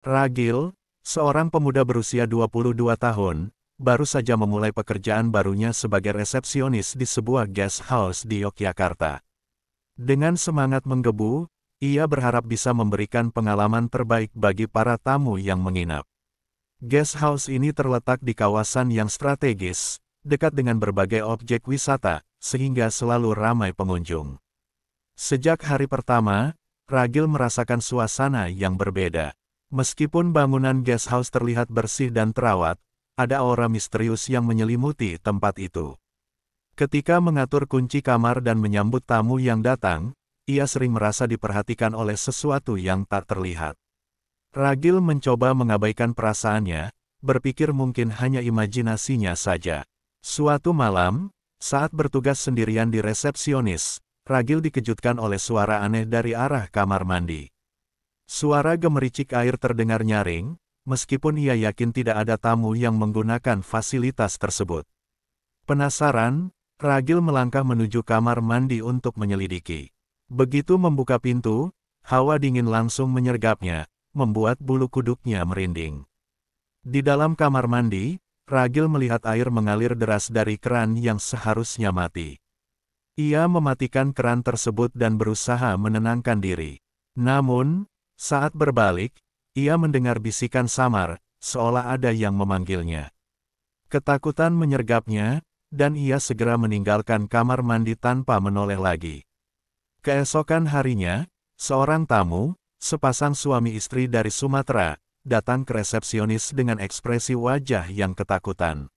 Ragil, seorang pemuda berusia 22 tahun, baru saja memulai pekerjaan barunya sebagai resepsionis di sebuah guest house di Yogyakarta. Dengan semangat menggebu, ia berharap bisa memberikan pengalaman terbaik bagi para tamu yang menginap. Guest house ini terletak di kawasan yang strategis, dekat dengan berbagai objek wisata, sehingga selalu ramai pengunjung. Sejak hari pertama, Ragil merasakan suasana yang berbeda. Meskipun bangunan guest house terlihat bersih dan terawat, ada aura misterius yang menyelimuti tempat itu. Ketika mengatur kunci kamar dan menyambut tamu yang datang, ia sering merasa diperhatikan oleh sesuatu yang tak terlihat. Ragil mencoba mengabaikan perasaannya, berpikir mungkin hanya imajinasinya saja. Suatu malam, saat bertugas sendirian di resepsionis, Ragil dikejutkan oleh suara aneh dari arah kamar mandi. Suara gemericik air terdengar nyaring, meskipun ia yakin tidak ada tamu yang menggunakan fasilitas tersebut. Penasaran, Ragil melangkah menuju kamar mandi untuk menyelidiki. Begitu membuka pintu, hawa dingin langsung menyergapnya, membuat bulu kuduknya merinding. Di dalam kamar mandi, Ragil melihat air mengalir deras dari keran yang seharusnya mati. Ia mematikan keran tersebut dan berusaha menenangkan diri. Namun, saat berbalik, ia mendengar bisikan samar, seolah ada yang memanggilnya. Ketakutan menyergapnya, dan ia segera meninggalkan kamar mandi tanpa menoleh lagi. Keesokan harinya, seorang tamu, sepasang suami istri dari Sumatera, datang ke resepsionis dengan ekspresi wajah yang ketakutan.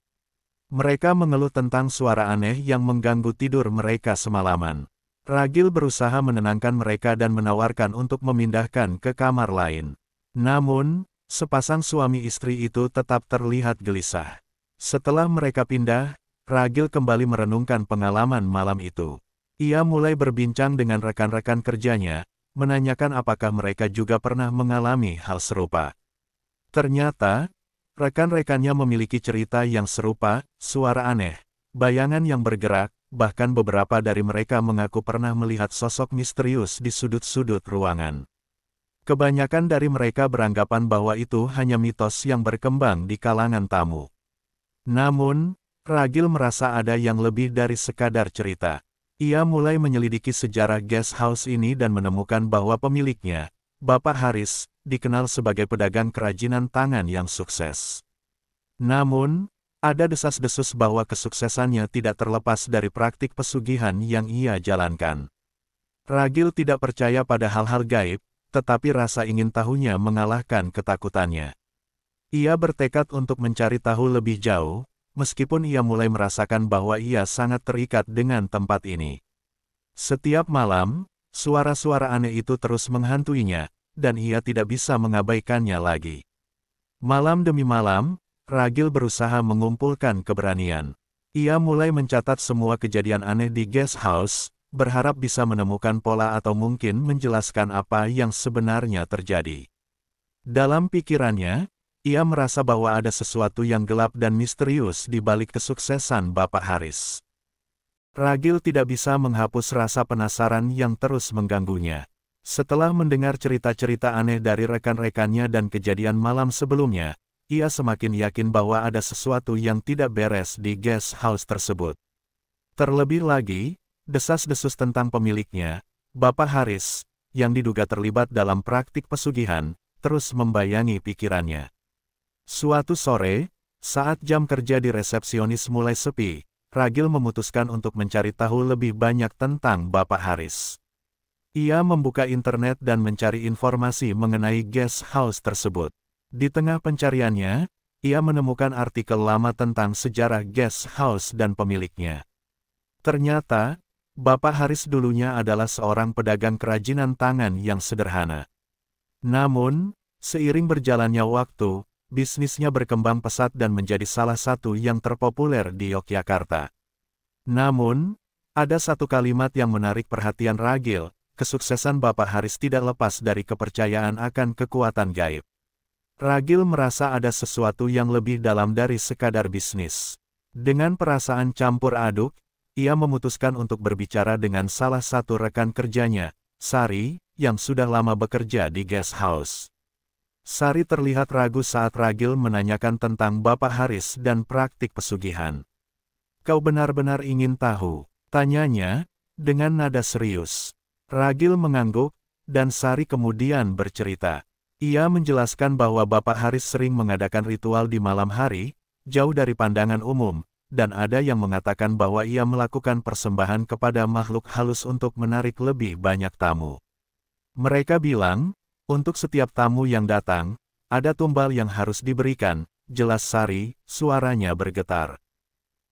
Mereka mengeluh tentang suara aneh yang mengganggu tidur mereka semalaman. Ragil berusaha menenangkan mereka dan menawarkan untuk memindahkan ke kamar lain. Namun, sepasang suami istri itu tetap terlihat gelisah. Setelah mereka pindah, Ragil kembali merenungkan pengalaman malam itu. Ia mulai berbincang dengan rekan-rekan kerjanya, menanyakan apakah mereka juga pernah mengalami hal serupa. Ternyata, rekan-rekannya memiliki cerita yang serupa, suara aneh, bayangan yang bergerak, bahkan beberapa dari mereka mengaku pernah melihat sosok misterius di sudut-sudut ruangan. Kebanyakan dari mereka beranggapan bahwa itu hanya mitos yang berkembang di kalangan tamu. Namun, Ragil merasa ada yang lebih dari sekadar cerita. Ia mulai menyelidiki sejarah guest house ini dan menemukan bahwa pemiliknya, Bapak Haris, dikenal sebagai pedagang kerajinan tangan yang sukses. Namun, ada desas-desus bahwa kesuksesannya tidak terlepas dari praktik pesugihan yang ia jalankan. Ragil tidak percaya pada hal-hal gaib, tetapi rasa ingin tahunya mengalahkan ketakutannya. Ia bertekad untuk mencari tahu lebih jauh, meskipun ia mulai merasakan bahwa ia sangat terikat dengan tempat ini. Setiap malam, suara-suara aneh itu terus menghantuinya, dan ia tidak bisa mengabaikannya lagi. Malam demi malam, Ragil berusaha mengumpulkan keberanian. Ia mulai mencatat semua kejadian aneh di guest house, berharap bisa menemukan pola atau mungkin menjelaskan apa yang sebenarnya terjadi. Dalam pikirannya, ia merasa bahwa ada sesuatu yang gelap dan misterius di balik kesuksesan Bapak Haris. Ragil tidak bisa menghapus rasa penasaran yang terus mengganggunya. Setelah mendengar cerita-cerita aneh dari rekan-rekannya dan kejadian malam sebelumnya, ia semakin yakin bahwa ada sesuatu yang tidak beres di guest house tersebut. Terlebih lagi, desas-desus tentang pemiliknya, Bapak Haris, yang diduga terlibat dalam praktik pesugihan, terus membayangi pikirannya. Suatu sore, saat jam kerja di resepsionis mulai sepi, Ragil memutuskan untuk mencari tahu lebih banyak tentang Bapak Haris. Ia membuka internet dan mencari informasi mengenai guest house tersebut. Di tengah pencariannya, ia menemukan artikel lama tentang sejarah guest house dan pemiliknya. Ternyata, Bapak Haris dulunya adalah seorang pedagang kerajinan tangan yang sederhana. Namun, seiring berjalannya waktu, bisnisnya berkembang pesat dan menjadi salah satu yang terpopuler di Yogyakarta. Namun, ada satu kalimat yang menarik perhatian Ragil, kesuksesan Bapak Haris tidak lepas dari kepercayaan akan kekuatan gaib. Ragil merasa ada sesuatu yang lebih dalam dari sekadar bisnis. Dengan perasaan campur aduk, ia memutuskan untuk berbicara dengan salah satu rekan kerjanya, Sari, yang sudah lama bekerja di guest house. Sari terlihat ragu saat Ragil menanyakan tentang Bapak Haris dan praktik pesugihan. "Kau benar-benar ingin tahu?" tanyanya, dengan nada serius. Ragil mengangguk, dan Sari kemudian bercerita. Ia menjelaskan bahwa Bapak Haris sering mengadakan ritual di malam hari, jauh dari pandangan umum, dan ada yang mengatakan bahwa ia melakukan persembahan kepada makhluk halus untuk menarik lebih banyak tamu. Mereka bilang, untuk setiap tamu yang datang, ada tumbal yang harus diberikan, jelas Sari, suaranya bergetar.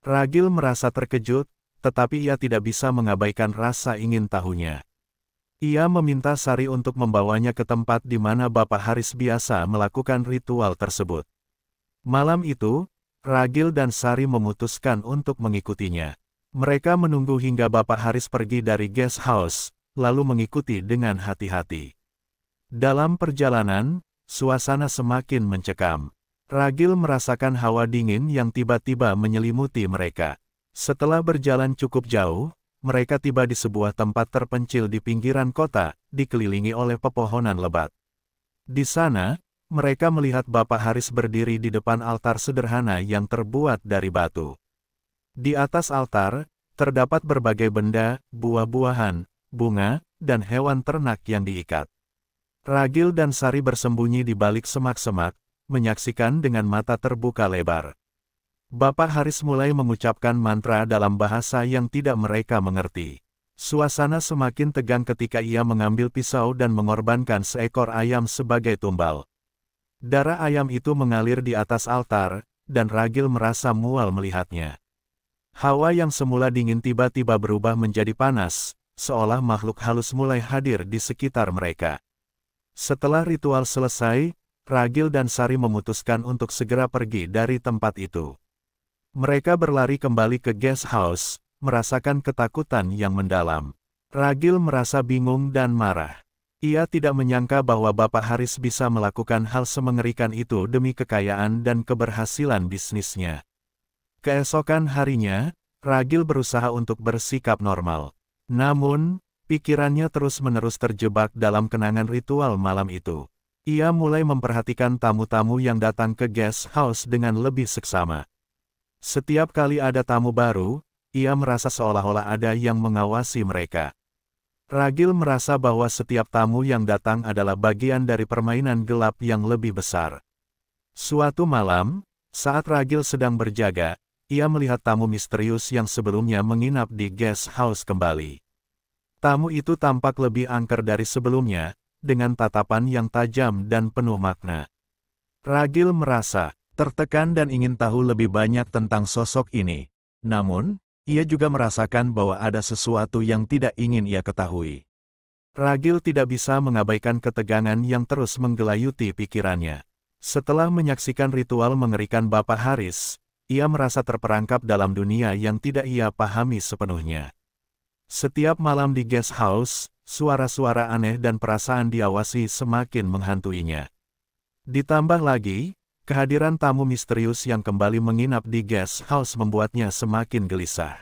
Ragil merasa terkejut, tetapi ia tidak bisa mengabaikan rasa ingin tahunya. Ia meminta Sari untuk membawanya ke tempat di mana Bapak Haris biasa melakukan ritual tersebut. Malam itu, Ragil dan Sari memutuskan untuk mengikutinya. Mereka menunggu hingga Bapak Haris pergi dari guest house, lalu mengikuti dengan hati-hati. Dalam perjalanan, suasana semakin mencekam. Ragil merasakan hawa dingin yang tiba-tiba menyelimuti mereka. Setelah berjalan cukup jauh, mereka tiba di sebuah tempat terpencil di pinggiran kota, dikelilingi oleh pepohonan lebat. Di sana, mereka melihat Bapak Haris berdiri di depan altar sederhana yang terbuat dari batu. Di atas altar, terdapat berbagai benda, buah-buahan, bunga, dan hewan ternak yang diikat. Ragil dan Sari bersembunyi di balik semak-semak, menyaksikan dengan mata terbuka lebar. Bapak Haris mulai mengucapkan mantra dalam bahasa yang tidak mereka mengerti. Suasana semakin tegang ketika ia mengambil pisau dan mengorbankan seekor ayam sebagai tumbal. Darah ayam itu mengalir di atas altar, dan Ragil merasa mual melihatnya. Hawa yang semula dingin tiba-tiba berubah menjadi panas, seolah makhluk halus mulai hadir di sekitar mereka. Setelah ritual selesai, Ragil dan Sari memutuskan untuk segera pergi dari tempat itu. Mereka berlari kembali ke guest house, merasakan ketakutan yang mendalam. Ragil merasa bingung dan marah. Ia tidak menyangka bahwa Bapak Haris bisa melakukan hal semengerikan itu demi kekayaan dan keberhasilan bisnisnya. Keesokan harinya, Ragil berusaha untuk bersikap normal. Namun, pikirannya terus-menerus terjebak dalam kenangan ritual malam itu. Ia mulai memperhatikan tamu-tamu yang datang ke guest house dengan lebih seksama. Setiap kali ada tamu baru, ia merasa seolah-olah ada yang mengawasi mereka. Ragil merasa bahwa setiap tamu yang datang adalah bagian dari permainan gelap yang lebih besar. Suatu malam, saat Ragil sedang berjaga, ia melihat tamu misterius yang sebelumnya menginap di guest house kembali. Tamu itu tampak lebih angker dari sebelumnya, dengan tatapan yang tajam dan penuh makna. Ragil merasa tertekan dan ingin tahu lebih banyak tentang sosok ini. Namun, ia juga merasakan bahwa ada sesuatu yang tidak ingin ia ketahui. Ragil tidak bisa mengabaikan ketegangan yang terus menggelayuti pikirannya. Setelah menyaksikan ritual mengerikan Bapak Haris, ia merasa terperangkap dalam dunia yang tidak ia pahami sepenuhnya. Setiap malam di guest house, suara-suara aneh dan perasaan diawasi semakin menghantuinya. Ditambah lagi, kehadiran tamu misterius yang kembali menginap di guest house membuatnya semakin gelisah.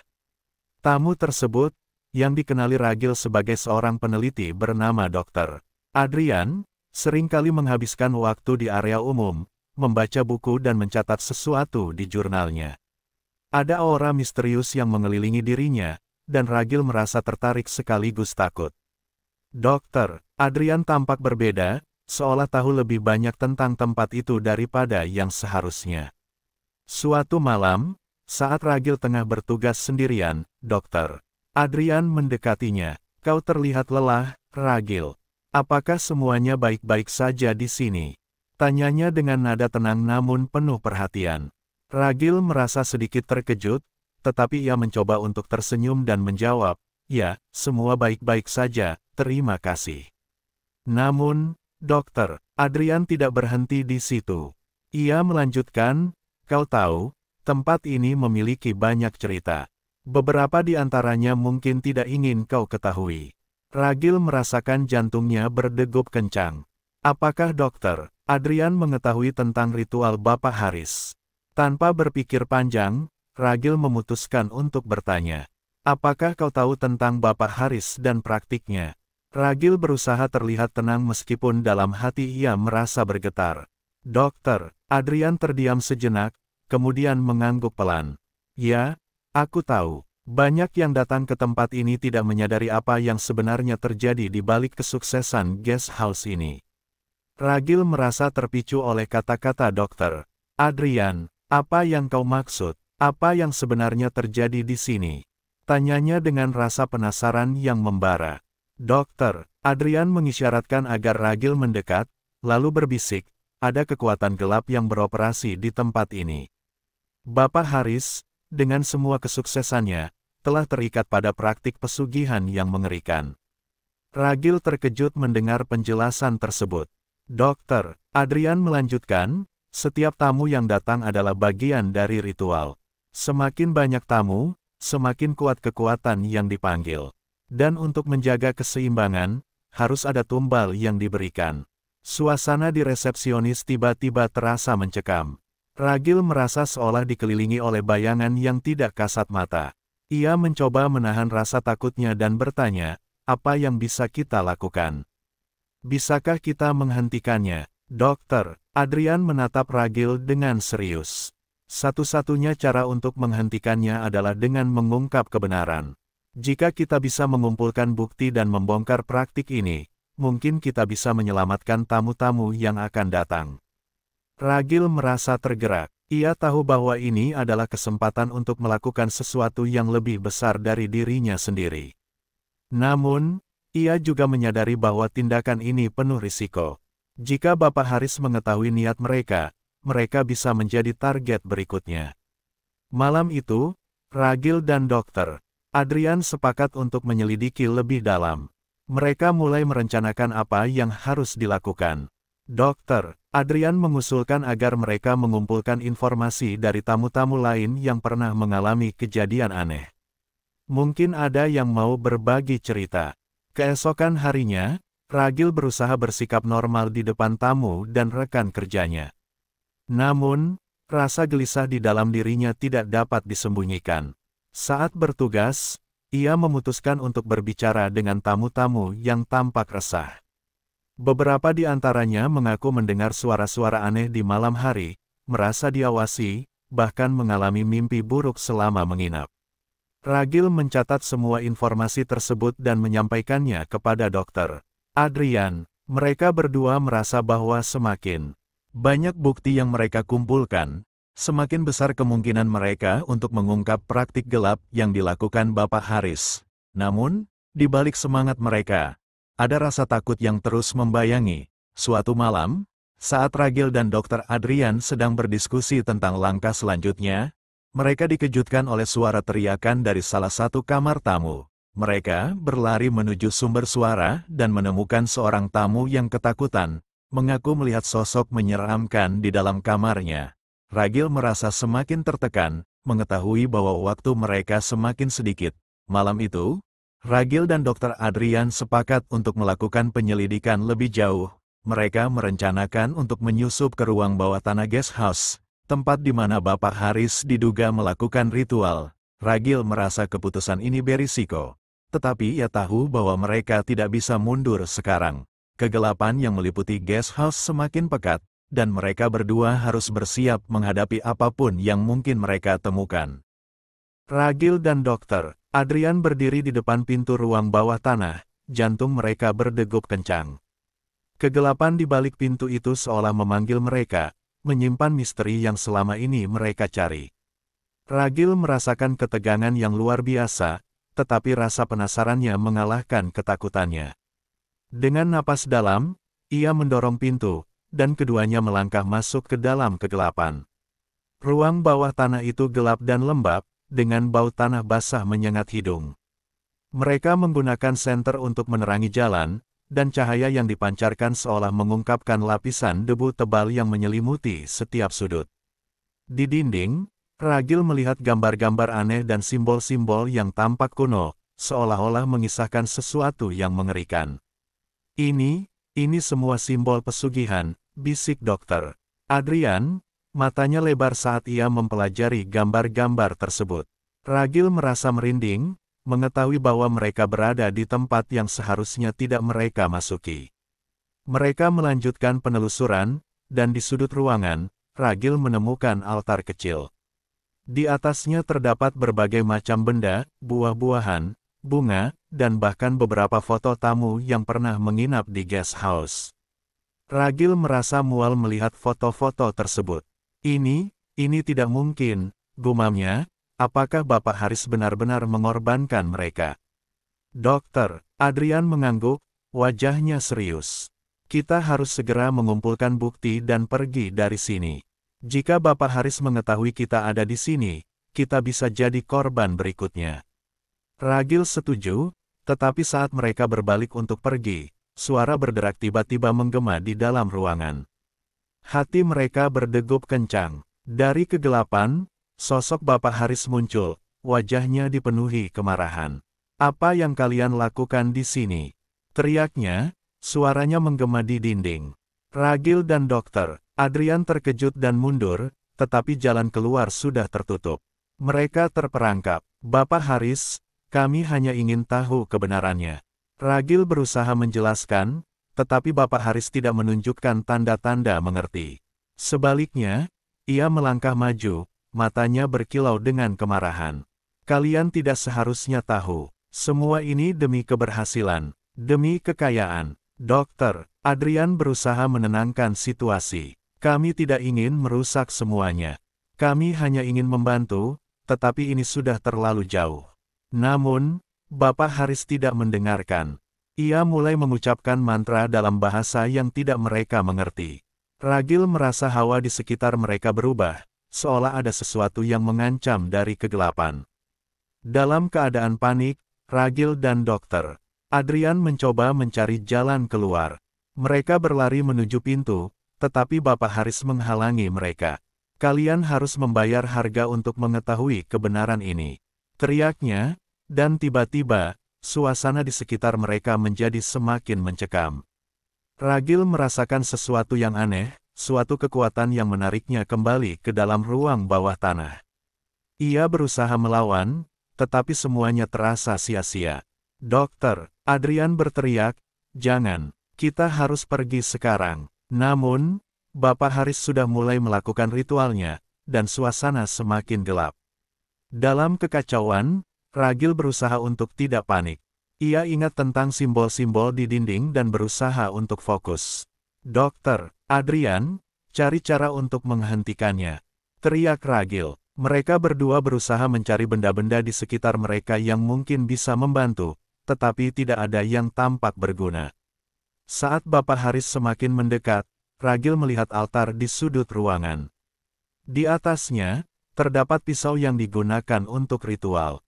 Tamu tersebut, yang dikenali Ragil sebagai seorang peneliti bernama Dr. Adrian, seringkali menghabiskan waktu di area umum, membaca buku dan mencatat sesuatu di jurnalnya. Ada aura misterius yang mengelilingi dirinya, dan Ragil merasa tertarik sekaligus takut. Dr. Adrian tampak berbeda, seolah tahu lebih banyak tentang tempat itu daripada yang seharusnya. Suatu malam, saat Ragil tengah bertugas sendirian, Dr. Adrian mendekatinya. "Kau terlihat lelah, Ragil. Apakah semuanya baik-baik saja di sini?" tanyanya dengan nada tenang namun penuh perhatian. Ragil merasa sedikit terkejut, tetapi ia mencoba untuk tersenyum dan menjawab, "Ya, semua baik-baik saja, terima kasih." Namun, Dr. Adrian tidak berhenti di situ. Ia melanjutkan, "Kau tahu, tempat ini memiliki banyak cerita. Beberapa di antaranya mungkin tidak ingin kau ketahui." Ragil merasakan jantungnya berdegup kencang. Apakah Dr. Adrian mengetahui tentang ritual Bapak Haris? Tanpa berpikir panjang, Ragil memutuskan untuk bertanya. "Apakah kau tahu tentang Bapak Haris dan praktiknya?" Ragil berusaha terlihat tenang meskipun dalam hati ia merasa bergetar. Dokter, Adrian terdiam sejenak, kemudian mengangguk pelan. Ya, aku tahu. Banyak yang datang ke tempat ini tidak menyadari apa yang sebenarnya terjadi di balik kesuksesan guest house ini. Ragil merasa terpicu oleh kata-kata dokter. Adrian, apa yang kau maksud? Apa yang sebenarnya terjadi di sini? Tanyanya dengan rasa penasaran yang membara. Dokter, Adrian mengisyaratkan agar Ragil mendekat, lalu berbisik, ada kekuatan gelap yang beroperasi di tempat ini. Bapak Haris, dengan semua kesuksesannya, telah terikat pada praktik pesugihan yang mengerikan. Ragil terkejut mendengar penjelasan tersebut. Dokter, Adrian melanjutkan, setiap tamu yang datang adalah bagian dari ritual. Semakin banyak tamu, semakin kuat kekuatan yang dipanggil. Dan untuk menjaga keseimbangan, harus ada tumbal yang diberikan. Suasana di resepsionis tiba-tiba terasa mencekam. Ragil merasa seolah dikelilingi oleh bayangan yang tidak kasat mata. Ia mencoba menahan rasa takutnya dan bertanya, apa yang bisa kita lakukan? Bisakah kita menghentikannya? Dokter, Adrian menatap Ragil dengan serius. Satu-satunya cara untuk menghentikannya adalah dengan mengungkap kebenaran. Jika kita bisa mengumpulkan bukti dan membongkar praktik ini, mungkin kita bisa menyelamatkan tamu-tamu yang akan datang. Ragil merasa tergerak. Ia tahu bahwa ini adalah kesempatan untuk melakukan sesuatu yang lebih besar dari dirinya sendiri. Namun, ia juga menyadari bahwa tindakan ini penuh risiko. Jika Bapak Haris mengetahui niat mereka, mereka bisa menjadi target berikutnya. Malam itu, Ragil dan Dokter Adrian sepakat untuk menyelidiki lebih dalam. Mereka mulai merencanakan apa yang harus dilakukan. Dokter Adrian mengusulkan agar mereka mengumpulkan informasi dari tamu-tamu lain yang pernah mengalami kejadian aneh. Mungkin ada yang mau berbagi cerita. Keesokan harinya, Ragil berusaha bersikap normal di depan tamu dan rekan kerjanya. Namun, rasa gelisah di dalam dirinya tidak dapat disembunyikan. Saat bertugas, ia memutuskan untuk berbicara dengan tamu-tamu yang tampak resah. Beberapa di antaranya mengaku mendengar suara-suara aneh di malam hari, merasa diawasi, bahkan mengalami mimpi buruk selama menginap. Ragil mencatat semua informasi tersebut dan menyampaikannya kepada Dokter Adrian. Mereka berdua merasa bahwa semakin banyak bukti yang mereka kumpulkan, semakin besar kemungkinan mereka untuk mengungkap praktik gelap yang dilakukan Bapak Haris. Namun, di balik semangat mereka, ada rasa takut yang terus membayangi. Suatu malam, saat Ragil dan Dokter Adrian sedang berdiskusi tentang langkah selanjutnya, mereka dikejutkan oleh suara teriakan dari salah satu kamar tamu. Mereka berlari menuju sumber suara dan menemukan seorang tamu yang ketakutan, mengaku melihat sosok menyeramkan di dalam kamarnya. Ragil merasa semakin tertekan, mengetahui bahwa waktu mereka semakin sedikit. Malam itu, Ragil dan Dokter Adrian sepakat untuk melakukan penyelidikan lebih jauh. Mereka merencanakan untuk menyusup ke ruang bawah tanah guest house, tempat di mana Bapak Haris diduga melakukan ritual. Ragil merasa keputusan ini berisiko, tetapi ia tahu bahwa mereka tidak bisa mundur sekarang. Kegelapan yang meliputi guest house semakin pekat, dan mereka berdua harus bersiap menghadapi apapun yang mungkin mereka temukan. Ragil dan Dokter Adrian berdiri di depan pintu ruang bawah tanah, jantung mereka berdegup kencang. Kegelapan di balik pintu itu seolah memanggil mereka, menyimpan misteri yang selama ini mereka cari. Ragil merasakan ketegangan yang luar biasa, tetapi rasa penasarannya mengalahkan ketakutannya. Dengan napas dalam, ia mendorong pintu, dan keduanya melangkah masuk ke dalam kegelapan. Ruang bawah tanah itu gelap dan lembab, dengan bau tanah basah menyengat hidung. Mereka menggunakan senter untuk menerangi jalan, dan cahaya yang dipancarkan seolah mengungkapkan lapisan debu tebal yang menyelimuti setiap sudut. Di dinding, Ragil melihat gambar-gambar aneh dan simbol-simbol yang tampak kuno, seolah-olah mengisahkan sesuatu yang mengerikan. Ini semua simbol pesugihan, bisik Dokter Adrian. Matanya lebar saat ia mempelajari gambar-gambar tersebut. Ragil merasa merinding, mengetahui bahwa mereka berada di tempat yang seharusnya tidak mereka masuki. Mereka melanjutkan penelusuran, dan di sudut ruangan, Ragil menemukan altar kecil. Di atasnya terdapat berbagai macam benda, buah-buahan, bunga, dan bahkan beberapa foto tamu yang pernah menginap di guest house. Ragil merasa mual melihat foto-foto tersebut. Ini tidak mungkin, gumamnya, apakah Bapak Haris benar-benar mengorbankan mereka? Dokter, Adrian mengangguk, wajahnya serius. Kita harus segera mengumpulkan bukti dan pergi dari sini. Jika Bapak Haris mengetahui kita ada di sini, kita bisa jadi korban berikutnya. Ragil setuju, tetapi saat mereka berbalik untuk pergi, suara berderak tiba-tiba menggema di dalam ruangan. Hati mereka berdegup kencang. Dari kegelapan, sosok Bapak Haris muncul, wajahnya dipenuhi kemarahan. Apa yang kalian lakukan di sini? Teriaknya, suaranya menggema di dinding. Ragil dan Dokter Adrian terkejut dan mundur, tetapi jalan keluar sudah tertutup. Mereka terperangkap. Bapak Haris, kami hanya ingin tahu kebenarannya. Ragil berusaha menjelaskan, tetapi Bapak Haris tidak menunjukkan tanda-tanda mengerti. Sebaliknya, ia melangkah maju, matanya berkilau dengan kemarahan. Kalian tidak seharusnya tahu. Semua ini demi keberhasilan, demi kekayaan. Dokter Adrian berusaha menenangkan situasi. Kami tidak ingin merusak semuanya. Kami hanya ingin membantu, tetapi ini sudah terlalu jauh. Namun, Bapak Haris tidak mendengarkan. Ia mulai mengucapkan mantra dalam bahasa yang tidak mereka mengerti. Ragil merasa hawa di sekitar mereka berubah, seolah ada sesuatu yang mengancam dari kegelapan. Dalam keadaan panik, Ragil dan Dokter Adrian mencoba mencari jalan keluar. Mereka berlari menuju pintu, tetapi Bapak Haris menghalangi mereka. Kalian harus membayar harga untuk mengetahui kebenaran ini. Teriaknya, dan tiba-tiba, suasana di sekitar mereka menjadi semakin mencekam. Ragil merasakan sesuatu yang aneh, suatu kekuatan yang menariknya kembali ke dalam ruang bawah tanah. Ia berusaha melawan, tetapi semuanya terasa sia-sia. Dokter Adrian berteriak, jangan, kita harus pergi sekarang. Namun, Bapak Haris sudah mulai melakukan ritualnya, dan suasana semakin gelap. Dalam kekacauan, Ragil berusaha untuk tidak panik. Ia ingat tentang simbol-simbol di dinding dan berusaha untuk fokus. Dokter Adrian, cari cara untuk menghentikannya. Teriak Ragil. Mereka berdua berusaha mencari benda-benda di sekitar mereka yang mungkin bisa membantu, tetapi tidak ada yang tampak berguna. Saat Bapak Haris semakin mendekat, Ragil melihat altar di sudut ruangan. Di atasnya, terdapat pisau yang digunakan untuk ritual.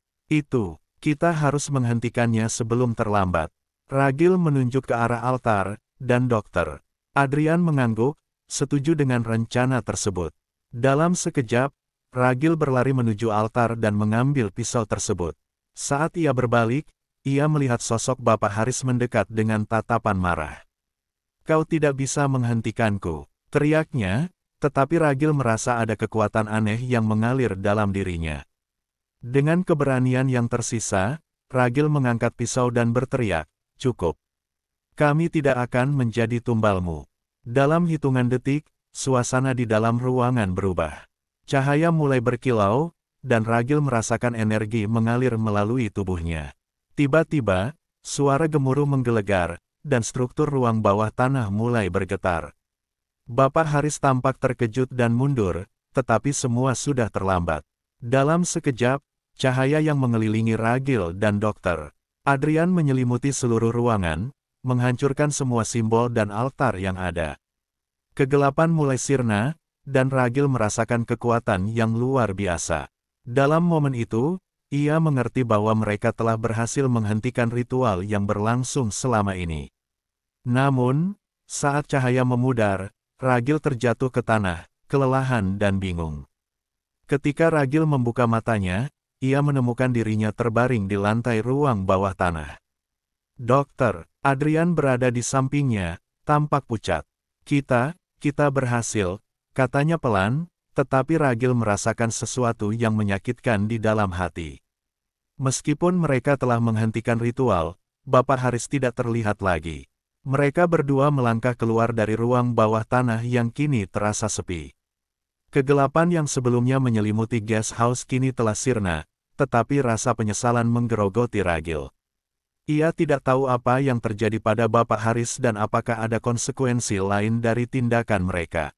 Kita harus menghentikannya sebelum terlambat. Ragil menunjuk ke arah altar, dan Dokter Adrian mengangguk, setuju dengan rencana tersebut. Dalam sekejap, Ragil berlari menuju altar dan mengambil pisau tersebut. Saat ia berbalik, ia melihat sosok Bapak Haris mendekat dengan tatapan marah. Kau tidak bisa menghentikanku, teriaknya, tetapi Ragil merasa ada kekuatan aneh yang mengalir dalam dirinya. Dengan keberanian yang tersisa, Ragil mengangkat pisau dan berteriak, cukup. Kami tidak akan menjadi tumbalmu. Dalam hitungan detik, suasana di dalam ruangan berubah. Cahaya mulai berkilau, dan Ragil merasakan energi mengalir melalui tubuhnya. Tiba-tiba, suara gemuruh menggelegar, dan struktur ruang bawah tanah mulai bergetar. Bapak Haris tampak terkejut dan mundur, tetapi semua sudah terlambat. Dalam sekejap, cahaya yang mengelilingi Ragil dan Dokter Adrian menyelimuti seluruh ruangan, menghancurkan semua simbol dan altar yang ada. Kegelapan mulai sirna, dan Ragil merasakan kekuatan yang luar biasa. Dalam momen itu, ia mengerti bahwa mereka telah berhasil menghentikan ritual yang berlangsung selama ini. Namun, saat cahaya memudar, Ragil terjatuh ke tanah, kelelahan dan bingung. Ketika Ragil membuka matanya, ia menemukan dirinya terbaring di lantai ruang bawah tanah. Dokter Adrian berada di sampingnya, tampak pucat. Kita berhasil, katanya pelan, tetapi Ragil merasakan sesuatu yang menyakitkan di dalam hati. Meskipun mereka telah menghentikan ritual, Bapak Haris tidak terlihat lagi. Mereka berdua melangkah keluar dari ruang bawah tanah yang kini terasa sepi. Kegelapan yang sebelumnya menyelimuti guest house kini telah sirna, tetapi rasa penyesalan menggerogoti Ragil. Ia tidak tahu apa yang terjadi pada Bapak Haris dan apakah ada konsekuensi lain dari tindakan mereka.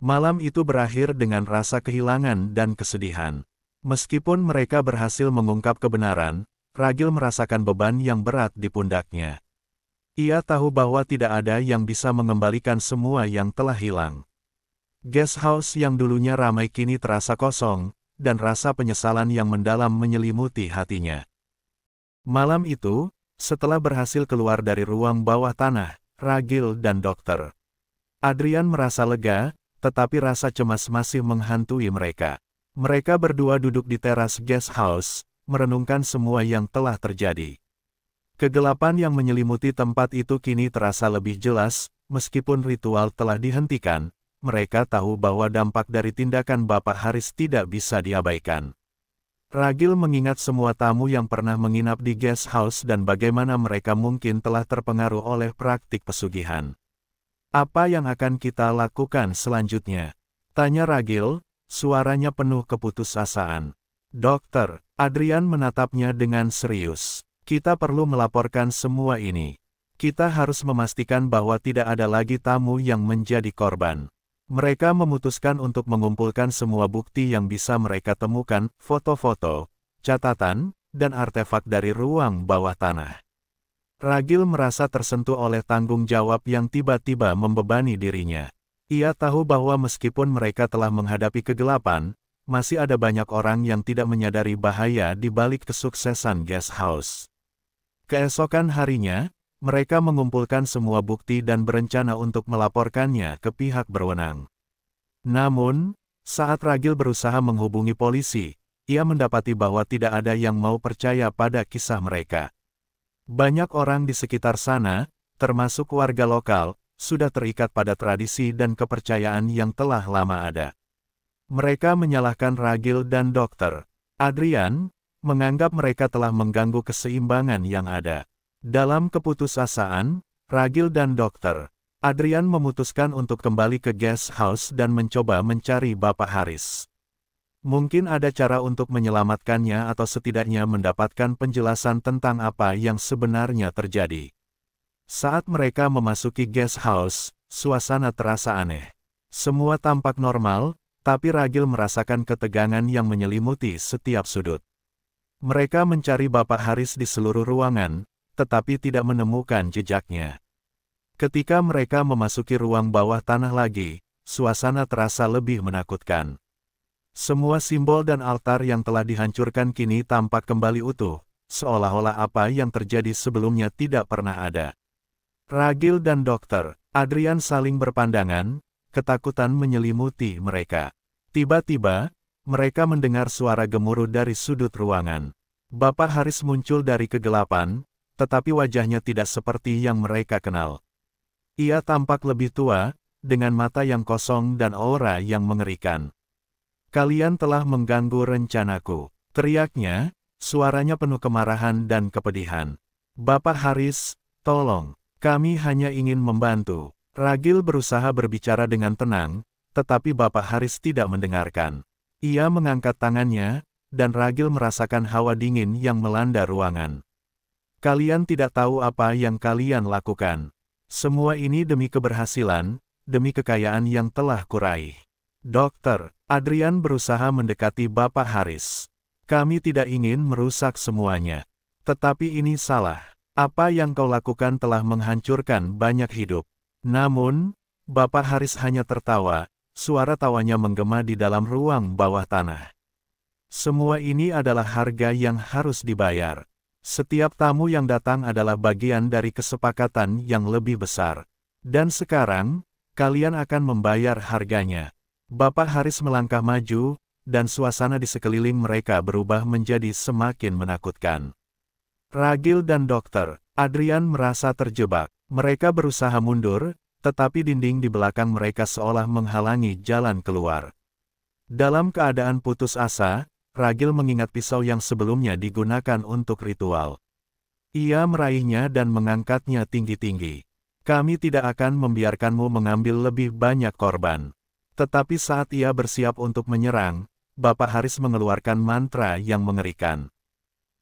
Malam itu berakhir dengan rasa kehilangan dan kesedihan. Meskipun mereka berhasil mengungkap kebenaran, Ragil merasakan beban yang berat di pundaknya. Ia tahu bahwa tidak ada yang bisa mengembalikan semua yang telah hilang. Guest house yang dulunya ramai kini terasa kosong, dan rasa penyesalan yang mendalam menyelimuti hatinya. Malam itu, setelah berhasil keluar dari ruang bawah tanah, Ragil dan Dokter Adrian merasa lega, tetapi rasa cemas masih menghantui mereka. Mereka berdua duduk di teras guest house, merenungkan semua yang telah terjadi. Kegelapan yang menyelimuti tempat itu kini terasa lebih jelas, meskipun ritual telah dihentikan, mereka tahu bahwa dampak dari tindakan Bapak Haris tidak bisa diabaikan. Ragil mengingat semua tamu yang pernah menginap di guest house dan bagaimana mereka mungkin telah terpengaruh oleh praktik pesugihan. "Apa yang akan kita lakukan selanjutnya?" tanya Ragil, suaranya penuh keputusasaan. Dokter Adrian menatapnya dengan serius. "Kita perlu melaporkan semua ini. Kita harus memastikan bahwa tidak ada lagi tamu yang menjadi korban." Mereka memutuskan untuk mengumpulkan semua bukti yang bisa mereka temukan, foto-foto, catatan, dan artefak dari ruang bawah tanah. Ragil merasa tersentuh oleh tanggung jawab yang tiba-tiba membebani dirinya. Ia tahu bahwa meskipun mereka telah menghadapi kegelapan, masih ada banyak orang yang tidak menyadari bahaya di balik kesuksesan guest house. Keesokan harinya, mereka mengumpulkan semua bukti dan berencana untuk melaporkannya ke pihak berwenang. Namun, saat Ragil berusaha menghubungi polisi, ia mendapati bahwa tidak ada yang mau percaya pada kisah mereka. Banyak orang di sekitar sana, termasuk warga lokal, sudah terikat pada tradisi dan kepercayaan yang telah lama ada. Mereka menyalahkan Ragil dan Dokter Adrian, menganggap mereka telah mengganggu keseimbangan yang ada. Dalam keputusasaan, Ragil dan Dokter Adrian memutuskan untuk kembali ke guest house dan mencoba mencari Bapak Haris. Mungkin ada cara untuk menyelamatkannya atau setidaknya mendapatkan penjelasan tentang apa yang sebenarnya terjadi. Saat mereka memasuki guest house, suasana terasa aneh. Semua tampak normal, tapi Ragil merasakan ketegangan yang menyelimuti setiap sudut. Mereka mencari Bapak Haris di seluruh ruangan, tetapi tidak menemukan jejaknya. Ketika mereka memasuki ruang bawah tanah lagi, suasana terasa lebih menakutkan. Semua simbol dan altar yang telah dihancurkan kini tampak kembali utuh, seolah-olah apa yang terjadi sebelumnya tidak pernah ada. Ragil dan Dokter Adrian saling berpandangan, ketakutan menyelimuti mereka. Tiba-tiba, mereka mendengar suara gemuruh dari sudut ruangan. Bapak Haris muncul dari kegelapan, tetapi wajahnya tidak seperti yang mereka kenal. Ia tampak lebih tua, dengan mata yang kosong dan aura yang mengerikan. "Kalian telah mengganggu rencanaku," teriaknya, suaranya penuh kemarahan dan kepedihan. "Bapak Haris, tolong, kami hanya ingin membantu." Ragil berusaha berbicara dengan tenang, tetapi Bapak Haris tidak mendengarkan. Ia mengangkat tangannya, dan Ragil merasakan hawa dingin yang melanda ruangan. "Kalian tidak tahu apa yang kalian lakukan. Semua ini demi keberhasilan, demi kekayaan yang telah kuraih." Dokter Adrian berusaha mendekati Bapak Haris. "Kami tidak ingin merusak semuanya. Tetapi ini salah. Apa yang kau lakukan telah menghancurkan banyak hidup." Namun, Bapak Haris hanya tertawa, suara tawanya menggema di dalam ruang bawah tanah. "Semua ini adalah harga yang harus dibayar. Setiap tamu yang datang adalah bagian dari kesepakatan yang lebih besar. Dan sekarang, kalian akan membayar harganya." Bapak Haris melangkah maju, dan suasana di sekeliling mereka berubah menjadi semakin menakutkan. Ragil dan Dokter Adrian merasa terjebak. Mereka berusaha mundur, tetapi dinding di belakang mereka seolah menghalangi jalan keluar. Dalam keadaan putus asa, Ragil mengingat pisau yang sebelumnya digunakan untuk ritual. Ia meraihnya dan mengangkatnya tinggi-tinggi. Kami tidak akan membiarkanmu mengambil lebih banyak korban. Tetapi saat ia bersiap untuk menyerang, Bapak Haris mengeluarkan mantra yang mengerikan.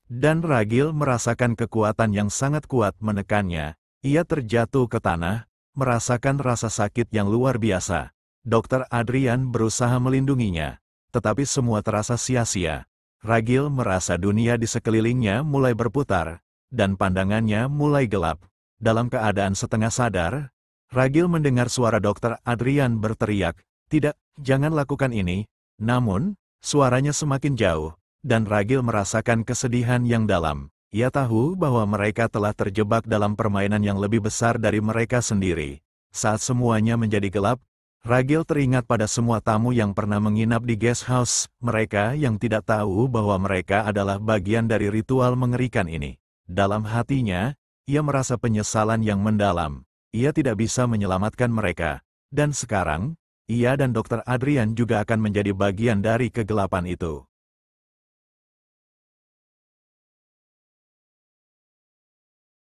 Dan Ragil merasakan kekuatan yang sangat kuat menekannya. Ia terjatuh ke tanah, merasakan rasa sakit yang luar biasa. Dokter Adrian berusaha melindunginya, tetapi semua terasa sia-sia. Ragil merasa dunia di sekelilingnya mulai berputar, dan pandangannya mulai gelap. Dalam keadaan setengah sadar, Ragil mendengar suara Dokter Adrian berteriak, "Tidak, jangan lakukan ini." Namun, suaranya semakin jauh, dan Ragil merasakan kesedihan yang dalam. Ia tahu bahwa mereka telah terjebak dalam permainan yang lebih besar dari mereka sendiri. Saat semuanya menjadi gelap, Ragil teringat pada semua tamu yang pernah menginap di guest house, mereka yang tidak tahu bahwa mereka adalah bagian dari ritual mengerikan ini. Dalam hatinya, ia merasa penyesalan yang mendalam. Ia tidak bisa menyelamatkan mereka. Dan sekarang, ia dan Dokter Adrian juga akan menjadi bagian dari kegelapan itu.